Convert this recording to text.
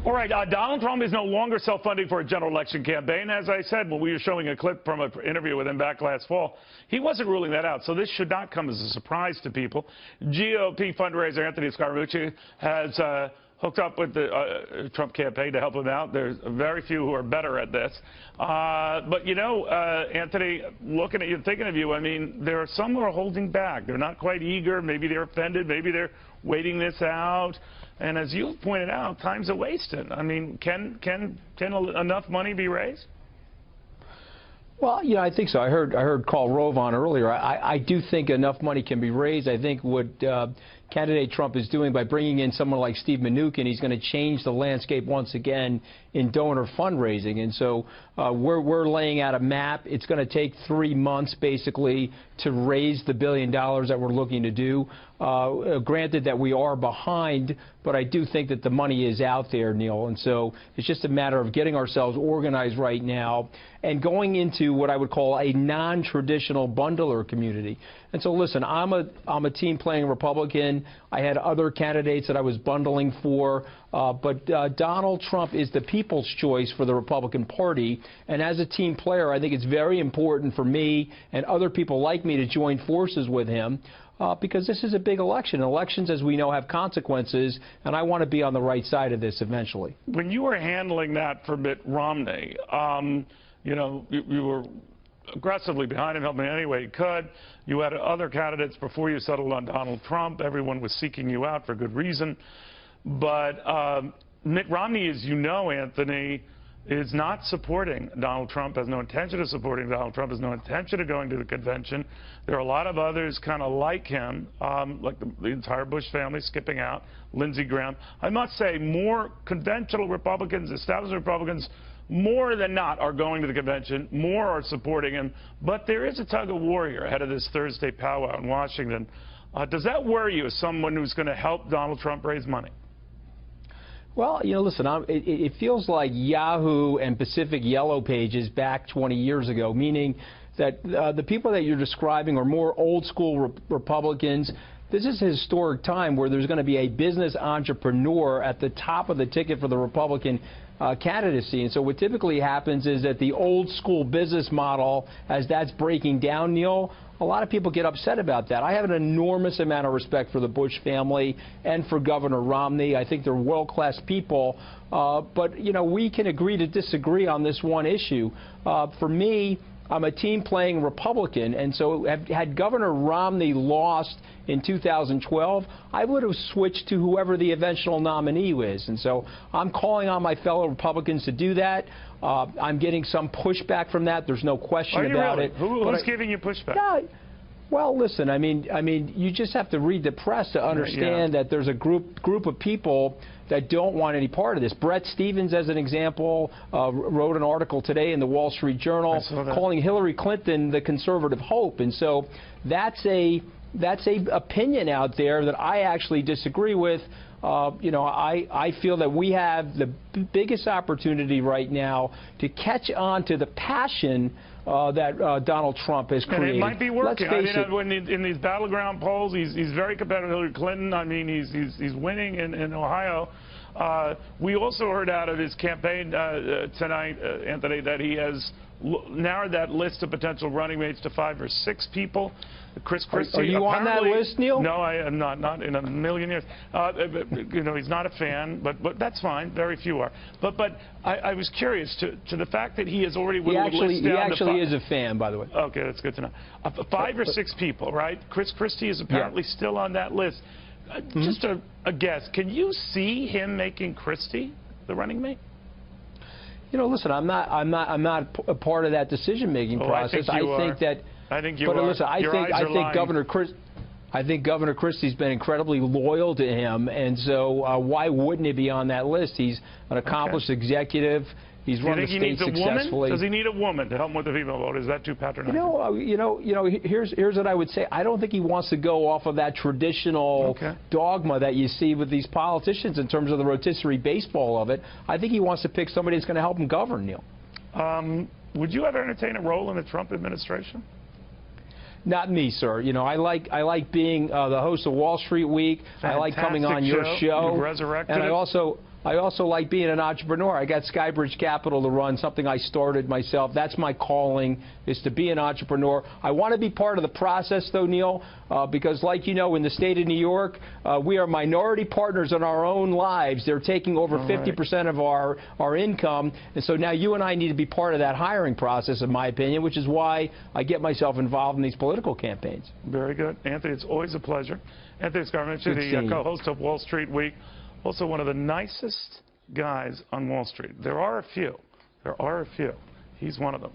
All right, Donald Trump is no longer self-funding for a general election campaign. As I said, when we were showing a clip from an interview with him back last fall, he wasn't ruling that out. So this should not come as a surprise to people. GOP fundraiser Anthony Scaramucci has hooked up with the Trump campaign to help him out. There's very few who are better at this. But, you know, Anthony, looking at you, thinking of you, I mean, there are some who are holding back. They're not quite eager. Maybe they're offended. Maybe they're waiting this out. And as you pointed out, time's a wasted. I mean, can enough money be raised? Well, you know, I think so. I heard Carl Rove on earlier. I do think enough money can be raised. I think what candidate Trump is doing by bringing in someone like Steve Mnuchin, he's going to change the landscape once again in donor fundraising. And so we're laying out a map. It's going to take 3 months, basically, to raise the $1 billion that we're looking to do. Granted that we are behind, but I do think that the money is out there, Neil. And so it's just a matter of getting ourselves organized right now and going into what I would call a non-traditional bundler community. And so, listen, I'm a team playing Republican. I had other candidates that I was bundling for, but Donald Trump is the people's choice for the Republican Party. And as a team player, I think it's very important for me and other people like me to join forces with him. Because this is a big election. Elections, as we know, have consequences, and I want to be on the right side of this eventually. When you were handling that for Mitt Romney, you know, you were aggressively behind him, helping any way you could. You had other candidates before you settled on Donald Trump. Everyone was seeking you out for good reason. But Mitt Romney, as you know, Anthony, is not supporting Donald Trump, has no intention of supporting Donald Trump, has no intention of going to the convention. There are a lot of others kind of like him, like the entire Bush family skipping out, Lindsey Graham. I must say, more conventional Republicans, established Republicans, more than not are going to the convention, more are supporting him. But there is a tug of war here ahead of this Thursday powwow in Washington. Does that worry you as someone who's going to help Donald Trump raise money? Well, you know, listen, it feels like Yahoo and Pacific Yellow Pages back 20 years ago, meaning that the people that you're describing are more old-school Republicans. This is a historic time where there's going to be a business entrepreneur at the top of the ticket for the Republican candidacy. And so what typically happens is that the old-school business model, as that's breaking down, Neil, a lot of people get upset about that. I have an enormous amount of respect for the Bush family and for Governor Romney. I think they're world-class people. But, you know, we can agree to disagree on this one issue. For me, I'm a team-playing Republican, and so had Governor Romney lost in 2012, I would have switched to whoever the eventual nominee is. And so I'm calling on my fellow Republicans to do that. I'm getting some pushback from that. There's no question about it. Who's giving you pushback? Yeah, well, listen, I mean, you just have to read the press to understand that there's a group of people that don't want any part of this. Brett Stevens, as an example, wrote an article today in the Wall Street Journal calling Hillary Clinton the conservative hope. And so that's a opinion out there that I actually disagree with. You know, I feel that we have the biggest opportunity right now to catch on to the passion that Donald Trump has created. And it might be working. Let's face when in these battleground polls, he's very competitive with Hillary Clinton. I mean, he's winning in Ohio. We also heard out of his campaign tonight, Anthony, that he has narrowed that list of potential running mates to 5 or 6 people. Chris Christie. Are you on that list, Neil? No, I am not in a million years. You know, he's not a fan, but that's fine. Very few are. But I was curious to the fact that he has already He actually is a fan, by the way. Okay, that's good to know. 5 or 6 people, right? Chris Christie is apparently still on that list. Just a guess. Can you see him making Christie the running mate? You know, listen, I'm not a part of that decision-making process. I think you are. Listen, I think Governor Christie's been incredibly loyal to him, and so why wouldn't he be on that list? He's an accomplished executive. He's run the state successfully. Does he need a woman to help him with the female vote? Is that too patronizing? Here's what I would say. I don't think he wants to go off of that traditional dogma that you see with these politicians in terms of the rotisserie baseball of it. I think he wants to pick somebody that's going to help him govern, Neil. Would you ever entertain a role in the Trump administration? Not me, sir. You know, I like being the host of Wall Street Week. I like coming on your show. You've resurrected and I it. I also like being an entrepreneur. I got Skybridge Capital to run, something I started myself. That's my calling, is to be an entrepreneur. I want to be part of the process, though, Neil, because like you know, in the state of New York, we are minority partners in our own lives. They're taking over 50% of our income, and so now you and I need to be part of that hiring process, in my opinion, which is why I get myself involved in these political campaigns. Very good. Anthony, it's always a pleasure. Anthony Scaramouche, the co-host of Wall Street Week, also one of the nicest guys on Wall Street. There are a few. There are a few. He's one of them.